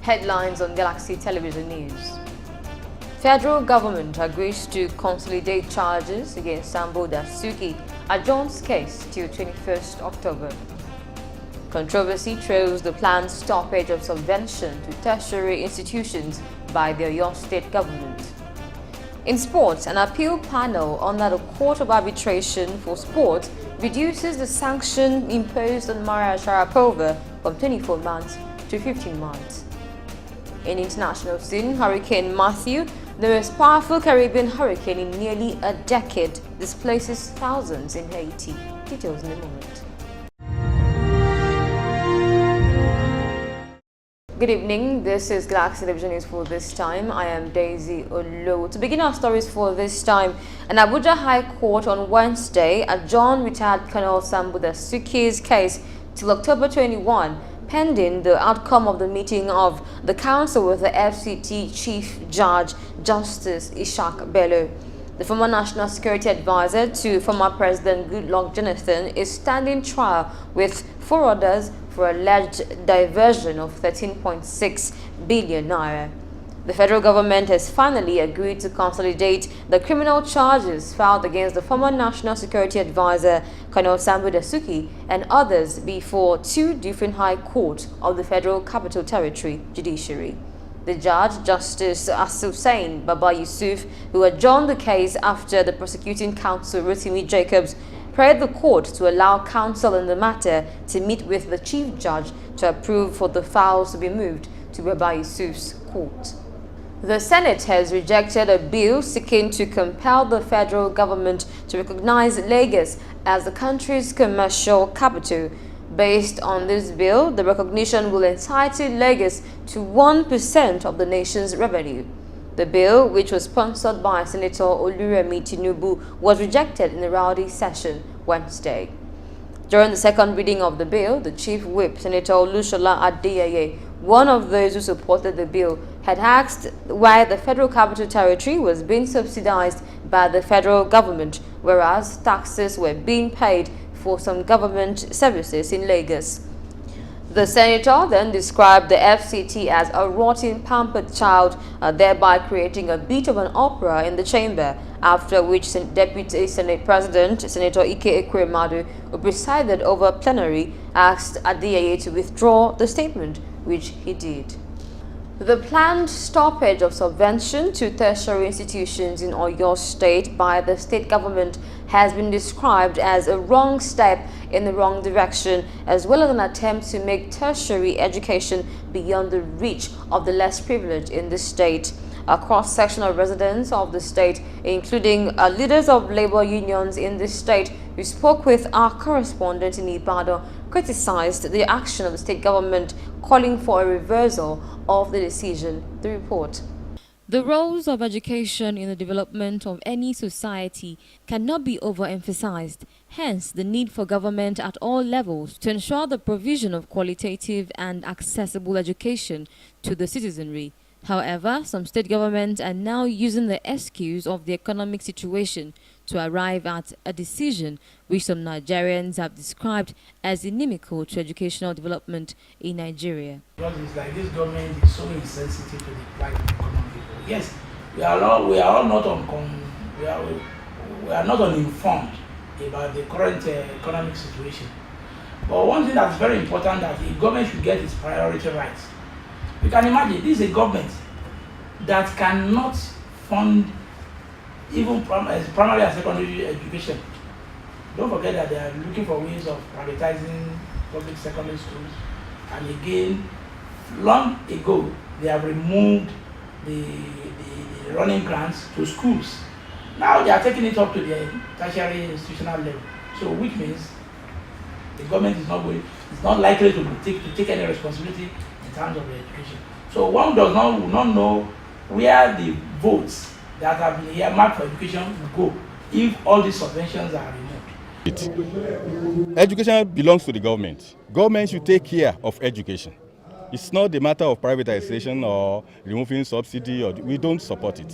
Headlines on Galaxy Television News. Federal government agrees to consolidate charges against Sambo Dasuki, adjourns case till 21st October. Controversy trails the planned stoppage of subvention to tertiary institutions by the Oyo State government. In sports, an appeal panel under the Court of Arbitration for Sport reduces the sanction imposed on Maria Sharapova from 24 months to 15 months. In international scene, Hurricane Matthew, the most powerful Caribbean hurricane in nearly a decade, displaces thousands in Haiti. Details in a moment. Good evening, this is Galaxy Television News for this time. I am Daisy Olo. To begin our stories for this time, an Abuja High Court on Wednesday adjourned retired Colonel Sambo Dasuki's case till October 21, pending the outcome of the meeting of the council with the FCT Chief Judge Justice Ishak Bello. The former National Security Advisor to former President Goodluck Jonathan is standing trial with 4 others for alleged diversion of 13.6 billion naira. The federal government has finally agreed to consolidate the criminal charges filed against the former National Security Advisor Colonel Sambo Dasuki and others before 2 different high courts of the Federal Capital Territory Judiciary. The judge, Justice Hussain Baba Yusuf, who adjourned the case after the prosecuting counsel Rotimi Jacobs prayed the court to allow counsel in the matter to meet with the chief judge to approve for the files to be moved to Baba Yusuf's court. The Senate has rejected a bill seeking to compel the federal government to recognize Lagos as the country's commercial capital. Based on this bill, the recognition will entitle Lagos to 1% of the nation's revenue. The bill, which was sponsored by Senator Oluremi Tinubu, was rejected in the rowdy session Wednesday. During the second reading of the bill, the Chief Whip, Senator Olushola Adeyeye, one of those who supported the bill, had asked why the Federal Capital Territory was being subsidized by the federal government, whereas taxes were being paid for some government services in Lagos. The senator then described the FCT as a rotten, pampered child, thereby creating a bit of an opera in the chamber, after which Deputy Senate President Senator Ike Ekwemadu, who presided over plenary, asked Adeyeye to withdraw the statement, which he did. The planned stoppage of subvention to tertiary institutions in Oyo State by the state government has been described as a wrong step in the wrong direction, as well as an attempt to make tertiary education beyond the reach of the less privileged in the state. A cross-section of residents of the state, including leaders of labor unions in the state who spoke with our correspondent in Ibadan, criticized the action of the state government, calling for a reversal of the decision. The report. The roles of education in the development of any society cannot be overemphasized. Hence, the need for government at all levels to ensure the provision of qualitative and accessible education to the citizenry. However, some state governments are now using the excuse of the economic situation to arrive at a decision which some Nigerians have described as inimical to educational development in Nigeria. Because it's like this government is so insensitive to the plight of the common people. Yes, we are not uninformed about the current economic situation. But one thing that's very important that the government should get is priority rights. You can imagine, this is a government that cannot fund even primary and secondary education. Don't forget that they are looking for ways of privatizing public secondary schools. And again, long ago, they have removed the running grants to schools. Now they are taking it up to the tertiary institutional level. So which means the government is not likely to take any responsibility in terms of the education. So one does not know where the votes that have been earmarked for education will go if all these subventions are removed. Education belongs to the government. Government should take care of education. It's not a matter of privatization or removing subsidy, or we don't support it.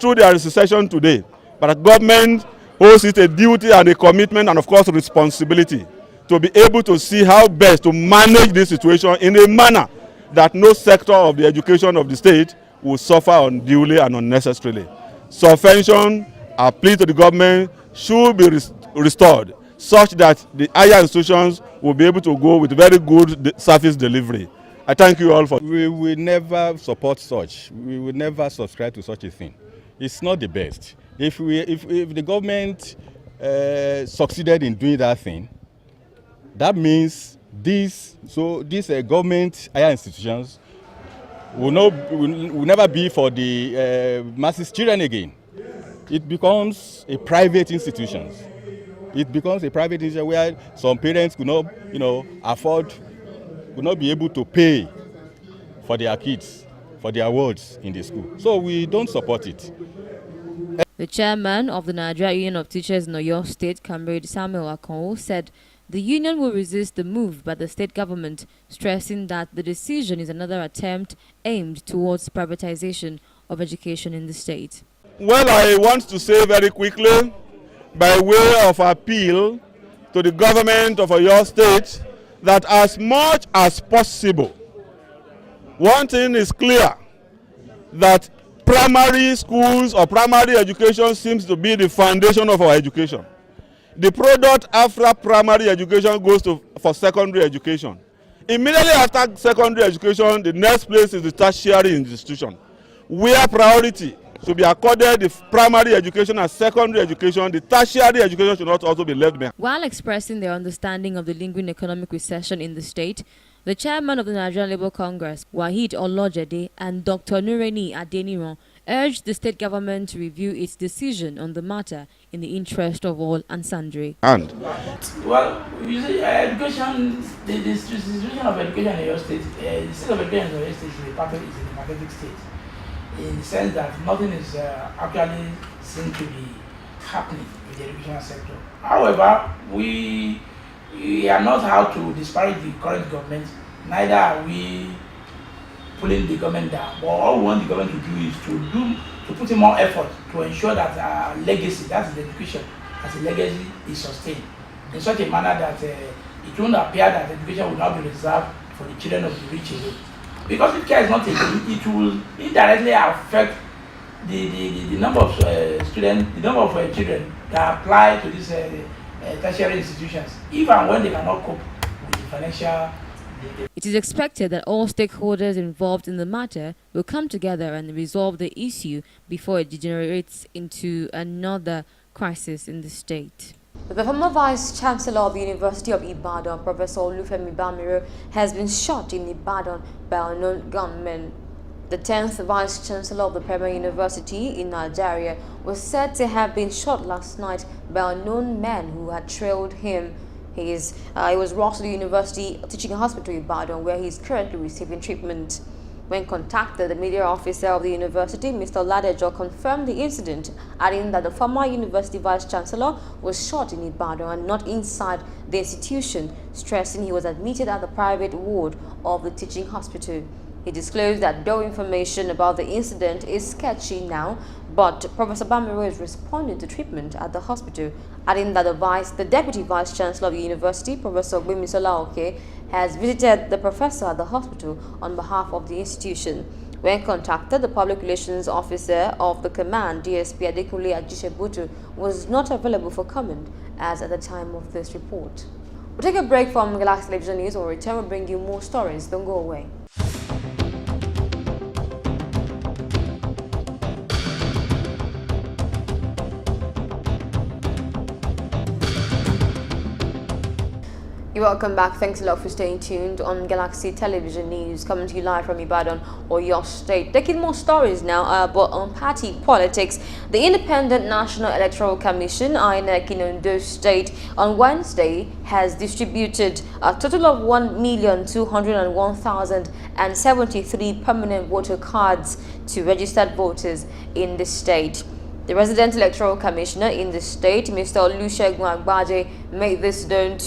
Through their recession today, but the government owes it a duty and a commitment and of course a responsibility to be able to see how best to manage this situation in a manner that no sector of the education of the state will suffer unduly and unnecessarily. Subvention, a plea to the government, should be restored such that the higher institutions will be able to go with very good service delivery. I thank you all for. We will never support such. We will never subscribe to such a thing. It's not the best. If the government succeeded in doing that thing, that means these government higher institutions will never be for the masses children again. It becomes a private institution. It becomes a private institution where some parents could not, could not be able to pay for their kids, for their wards in the school. So we don't support it. The chairman of the Nigeria Union of Teachers in Oyo State, Comrade Samuel Akonwo, said the union will resist the move by the state government, stressing that the decision is another attempt aimed towards privatization of education in the state. Well, I want to say very quickly, by way of appeal to the government of Oyo State, that as much as possible, one thing is clear, that primary schools or primary education seems to be the foundation of our education. The product after primary education goes for secondary education. Immediately after secondary education, the next place is the tertiary institution, where priority should be accorded the primary education and secondary education. The tertiary education should not also be left behind. While expressing their understanding of the lingering economic recession in the state, the chairman of the Nigerian Labour Congress, Wahid Olojede, and Dr. Nureni Adeniran urged the state government to review its decision on the matter in the interest of all and sundry. Well, you see, education, the situation of education in your state, the state of education in your state is a pathetic state, in the sense that nothing is actually seen to be happening in the educational sector. However, we are not out to disparage the current government, neither are we pulling the government down. But all we want the government to do is to put in more effort to ensure that our legacy, that's the education, as a legacy, is sustained in such a manner that it won't appear that education will not be reserved for the children of the rich alone. Because if care is not taken, it will indirectly affect the number of students, the number of children that apply to these tertiary institutions, even when they cannot cope with the financial. It is expected that all stakeholders involved in the matter will come together and resolve the issue before it degenerates into another crisis in the state. The former Vice Chancellor of the University of Ibadan, Professor Olufemi Bamiro, has been shot in Ibadan by unknown gunmen. The 10th Vice Chancellor of the Premier University in Nigeria was said to have been shot last night by unknown men who had trailed him. He was rushed to the University Teaching Hospital in Ibadan, where he is currently receiving treatment. When contacted, the media officer of the university, Mr. Ladejo, confirmed the incident, adding that the former university vice-chancellor was shot in Ibadan and not inside the institution, stressing he was admitted at the private ward of the teaching hospital. He disclosed that though information about the incident is sketchy now, but Professor Bamiro is responding to treatment at the hospital, adding that the Deputy Vice-Chancellor of the University, Professor Gbemisola Oke, has visited the professor at the hospital on behalf of the institution. When contacted, the Public Relations Officer of the command, DSP Adekunle Ajishebutu, was not available for comment as at the time of this report. We'll take a break from Galaxy Television News. We'll return and bring you more stories. Don't go away. Welcome back. Thanks a lot for staying tuned on Galaxy Television News, coming to you live from Ibadan, Oyo State. Taking more stories now, but on party politics. The Independent National Electoral Commission, INEC in Ondo State, on Wednesday has distributed a total of 1,201,073 permanent voter cards to registered voters in the state. The resident electoral commissioner in the state, Mr. Olusegun Agbaje, made this known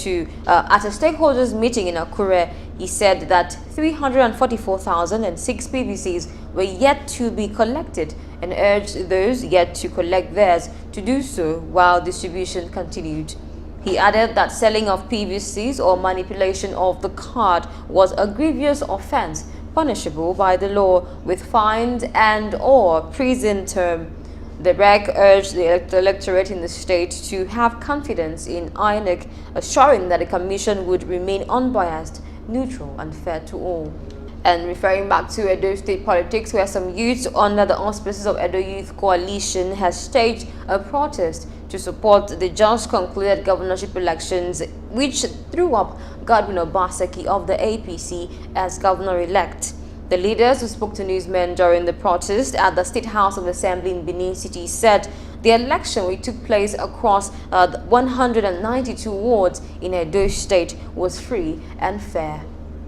at a stakeholders meeting in Akure. He said that 344,006 PVCs were yet to be collected and urged those yet to collect theirs to do so while distribution continued. He added that selling of PVCs or manipulation of the card was a grievous offense punishable by the law with fines and/or prison term. The REC urged the electorate in the state to have confidence in INEC, assuring that the commission would remain unbiased, neutral and fair to all. And referring back to Edo State politics, where some youths under the auspices of Edo Youth Coalition has staged a protest to support the just concluded governorship elections, which threw up Godwin Obaseki of the APC as governor-elect. The leaders who spoke to newsmen during the protest at the State House of Assembly in Benin City said the election, which took place across 192 wards in Edo State, was free and fair.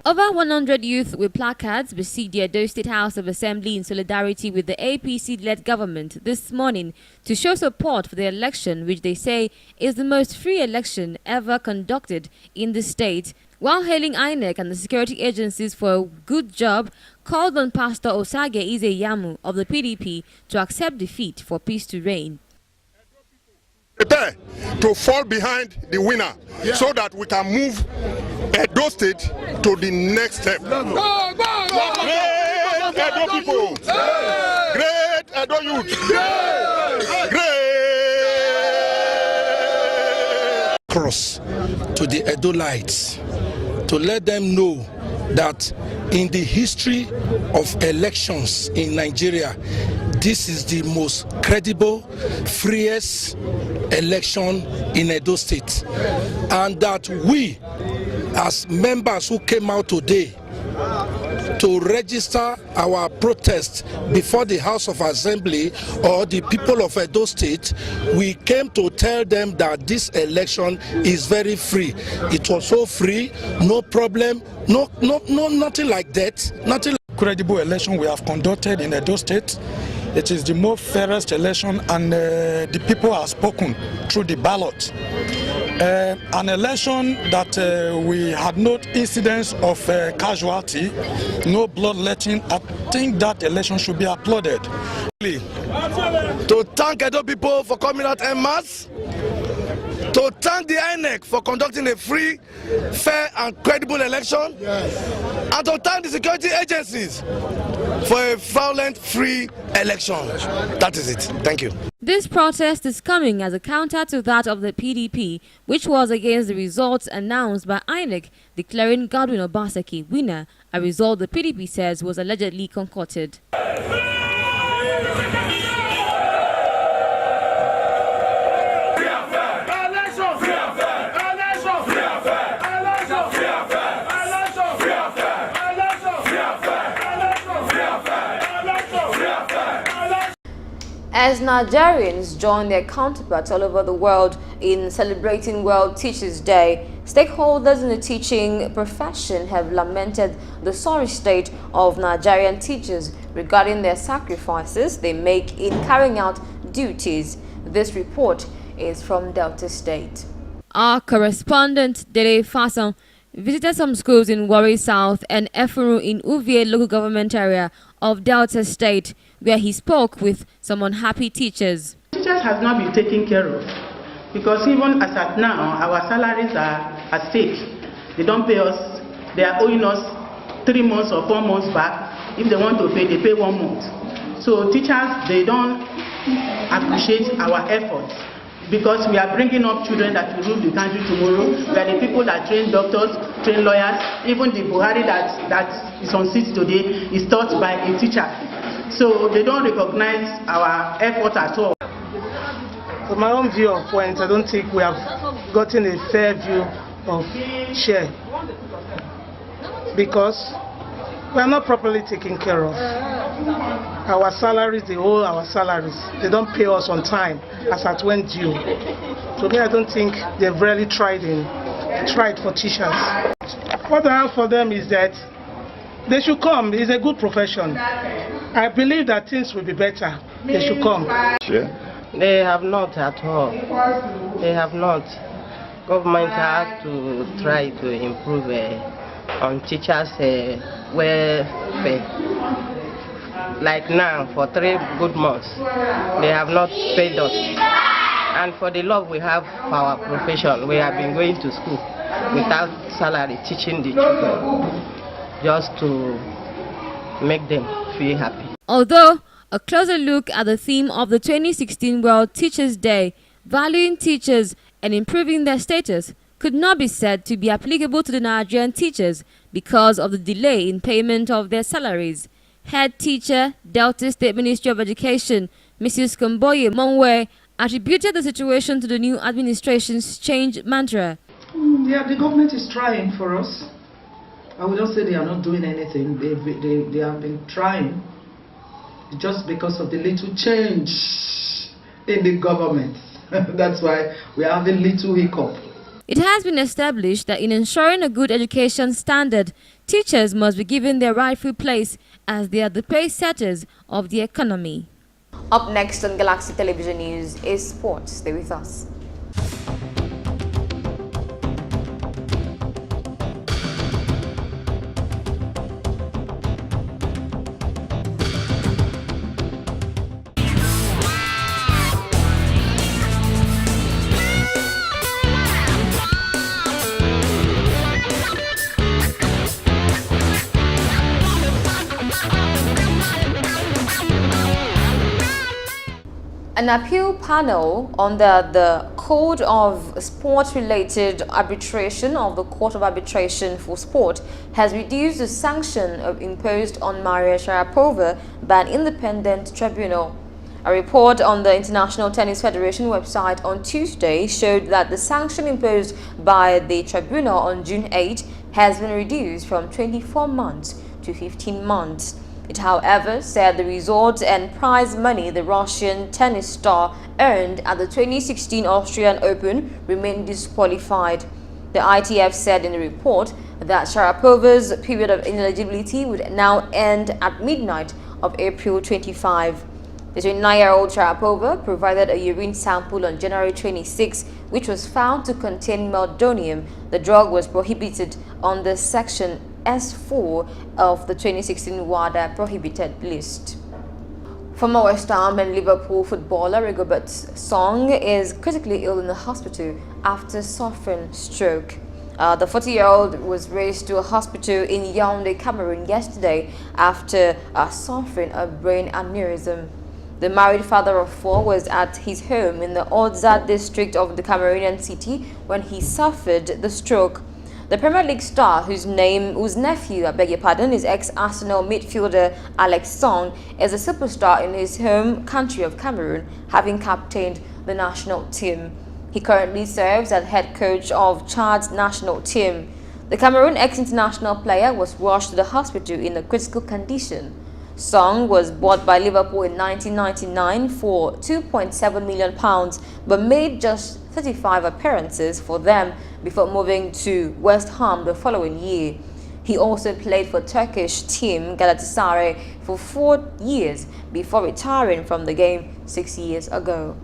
Over 100 youth with placards besieged the Edo State House of Assembly in solidarity with the APC-led government this morning to show support for the election, which they say is the most free election ever conducted in the state. While hailing INEC and the security agencies for a good job, called on Pastor Osage Izeyamu of the PDP to accept defeat for peace to reign. Prepare to fall behind the winner, so that we can move Edo State to the next step. Great Edo people! Great Edo youth! Great! Cross to the Edo lights to let them know that in the history of elections in Nigeria, this is the most credible, freest election in Edo State, and that we, as members who came out today to register our protest before the House of Assembly or the people of Edo State, we came to tell them that this election is very free. It was so free, no problem, no, nothing like that, nothing. Credible election we have conducted in Edo State. It is the most fairest election, and the people have spoken through the ballot. An election that we had no incidents of casualty, no bloodletting. I think that election should be applauded. To thank Edo people for coming out en masse, to thank the INEC for conducting a free, fair and credible election, and to thank the security agencies for a violent, free election. That is it. Thank you. This protest is coming as a counter to that of the PDP, which was against the results announced by INEC declaring Godwin Obaseki winner, a result the PDP says was allegedly concocted. As Nigerians join their counterparts all over the world in celebrating World Teachers' Day, stakeholders in the teaching profession have lamented the sorry state of Nigerian teachers regarding their sacrifices they make in carrying out duties. This report is from Delta State. Our correspondent, Dele Fason, visited some schools in Warri South and Efuru in Uvie local government area of Delta State, where he spoke with some unhappy teachers. Teachers have not been taken care of, because even as at now, our salaries are at stake. They don't pay us. They are owing us 3 months or 4 months back. If they want to pay, they pay 1 month. So teachers, they don't appreciate our efforts, because we are bringing up children that will rule the country tomorrow. We are the people that train doctors, train lawyers. Even the Buhari that is on seat today is taught by a teacher. So they don't recognize our effort at all. From my own view of points, I don't think we have gotten a fair view of share, because we are not properly taken care of. Our salaries, they owe our salaries. They don't pay us on time as at when due. To me, I don't think they've really tried for teachers. What I have for them is that they should come. It's a good profession. I believe that things will be better. They should come. Sure. They have not at all. They have not. Government has to try to improve on teachers' welfare. Like now, for 3 good months, they have not paid us. And for the love we have for our profession, we have been going to school without salary, teaching the children, just to make them feel happy. Although a closer look at the theme of the 2016 World Teachers' Day, valuing teachers and improving their status, could not be said to be applicable to the Nigerian teachers because of the delay in payment of their salaries. Head teacher, Delta State Ministry of Education, Mrs. Komboye Monwe, attributed the situation to the new administration's change mantra. Yeah, the government is trying for us. I would not say they are not doing anything. They have been trying, just because of the little change in the government. That's why we are having little hiccup. It has been established that in ensuring a good education standard, teachers must be given their rightful place as they are the pace setters of the economy. Up next on Galaxy Television News is sports. Stay with us. An appeal panel under the Code of Sport-Related Arbitration of the Court of Arbitration for Sport has reduced the sanction imposed on Maria Sharapova by an independent tribunal. A report on the International Tennis Federation website on Tuesday showed that the sanction imposed by the tribunal on June 8 has been reduced from 24 months to 15 months. It, however, said the rewards and prize money the Russian tennis star earned at the 2016 Australian Open remained disqualified. The ITF said in the report that Sharapova's period of ineligibility would now end at midnight of April 25. The 29-year-old Sharapova provided a urine sample on January 26, which was found to contain meldonium. The drug was prohibited under Section S4 of the 2016 WADA prohibited list. Former West Ham and Liverpool footballer Rigobert Song is critically ill in the hospital after suffering stroke. The 40-year-old was raised to a hospital in Yaoundé, Cameroon yesterday after suffering a brain aneurysm. The married father of four was at his home in the Odza district of the Cameroonian city when he suffered the stroke. The Premier League star, whose nephew, is ex-Arsenal midfielder Alex Song, is a superstar in his home country of Cameroon, having captained the national team. He currently serves as head coach of Chad's national team. The Cameroon ex-international player was rushed to the hospital in a critical condition. Song was bought by Liverpool in 1999 for £2.7 million, but made just 35 appearances for them before moving to West Ham the following year. He also played for Turkish team Galatasaray for 4 years before retiring from the game 6 years ago.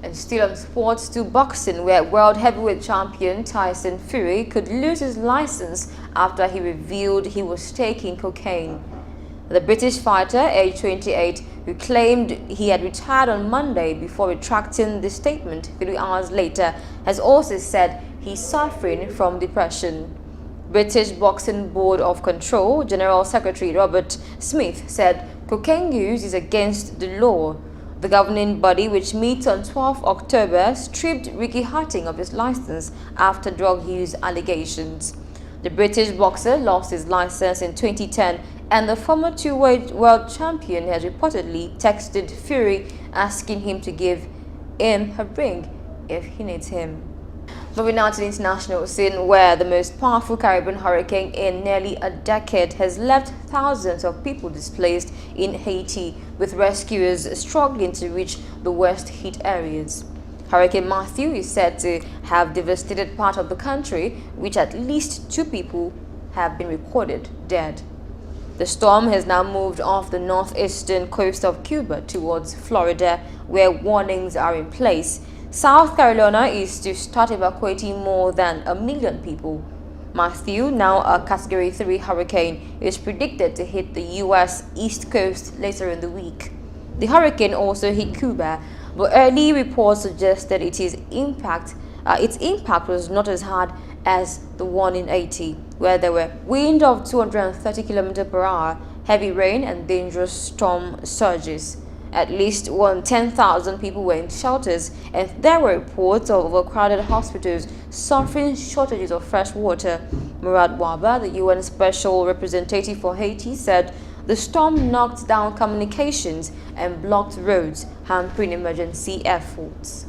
And still on sports, to boxing, where world heavyweight champion Tyson Fury could lose his license after he revealed he was taking cocaine. The British fighter, aged 28, who claimed he had retired on Monday before retracting the statement 3 hours later, has also said he's suffering from depression. British Boxing Board of Control General Secretary Robert Smith said cocaine use is against the law. The governing body, which meets on 12 October, stripped Ricky Hatton of his license after drug use allegations. The British boxer lost his license in 2010, and the former two-weight world champion has reportedly texted Fury asking him to give him a ring if he needs him. Moving on to the international scene, where the most powerful Caribbean hurricane in nearly a decade has left thousands of people displaced in Haiti, with rescuers struggling to reach the worst hit areas. Hurricane Matthew is said to have devastated part of the country, which at least 2 people have been recorded dead. The storm has now moved off the northeastern coast of Cuba towards Florida, where warnings are in place. South Carolina is to start evacuating more than 1 million people. Matthew, now a Category 3 hurricane, is predicted to hit the U.S. East Coast later in the week. The hurricane also hit Cuba, but early reports suggested its impact was not as hard as the one in Haiti, where there were winds of 230 km per hour heavy rain and dangerous storm surges. At least 10,000 people were in shelters, and there were reports of overcrowded hospitals suffering shortages of fresh water. Murad Waba, the UN Special Representative for Haiti, said the storm knocked down communications and blocked roads, hampering emergency efforts.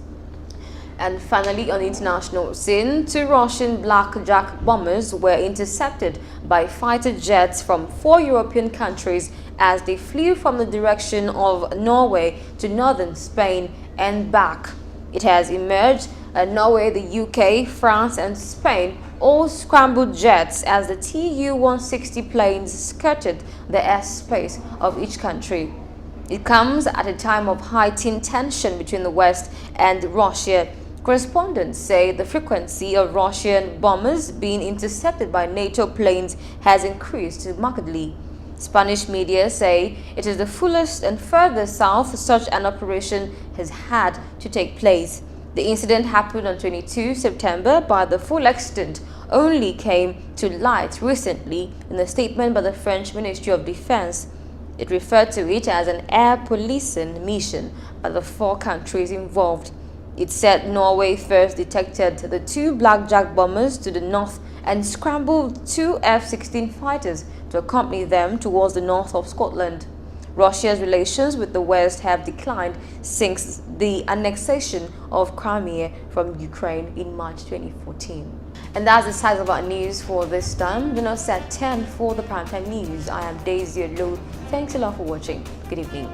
And finally, on the international scene, 2 Russian blackjack bombers were intercepted by fighter jets from 4 European countries as they flew from the direction of Norway to northern Spain and back. It has emerged that Norway, the UK, France and Spain all scrambled jets as the Tu-160 planes skirted the airspace of each country. It comes at a time of heightened tension between the West and Russia. Correspondents say the frequency of Russian bombers being intercepted by NATO planes has increased markedly. Spanish media say it is the fullest and furthest south such an operation has had to take place. The incident happened on 22 September, but the full extent only came to light recently in a statement by the French Ministry of Defense. It referred to it as an air policing mission by the 4 countries involved. It said Norway first detected the 2 blackjack bombers to the north and scrambled 2 F-16 fighters to accompany them towards the north of Scotland. Russia's relations with the West have declined since the annexation of Crimea from Ukraine in March 2014. And that's the size of our news for this time. Join us at 10 for the Primetime News. I am Daisy Olu. Thanks a lot for watching. Good evening.